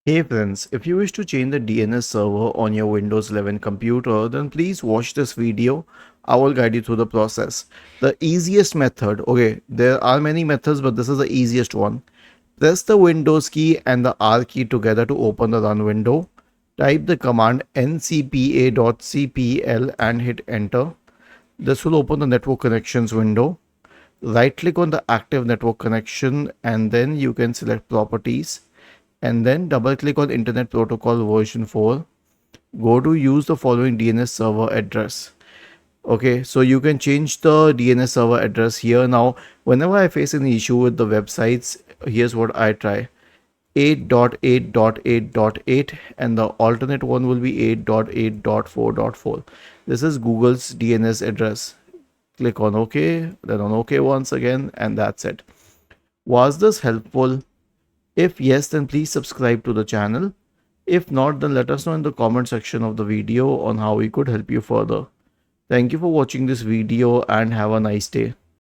Hey friends, if you wish to change the DNS server on your Windows 11 computer, then please watch this video. I will guide you through the process. The easiest method, okay, there are many methods, but this is the easiest one. Press the Windows key and the R key together to open the run window. Type the command ncpa.cpl and hit enter. This will open the network connections window. Right click on the active network connection and then you can select properties and then double click on Internet Protocol version 4. Go to use the following DNS server address. Okay, so you can change the DNS server address here. Now, whenever I face an issue with the websites, here's what I try. 8.8.8.8 and the alternate one will be 8.8.4.4. This is Google's DNS address. Click on OK, then on OK once again, and that's it. Was this helpful? If yes, then please subscribe to the channel. If not, then let us know in the comment section of the video on how we could help you further. Thank you for watching this video and have a nice day.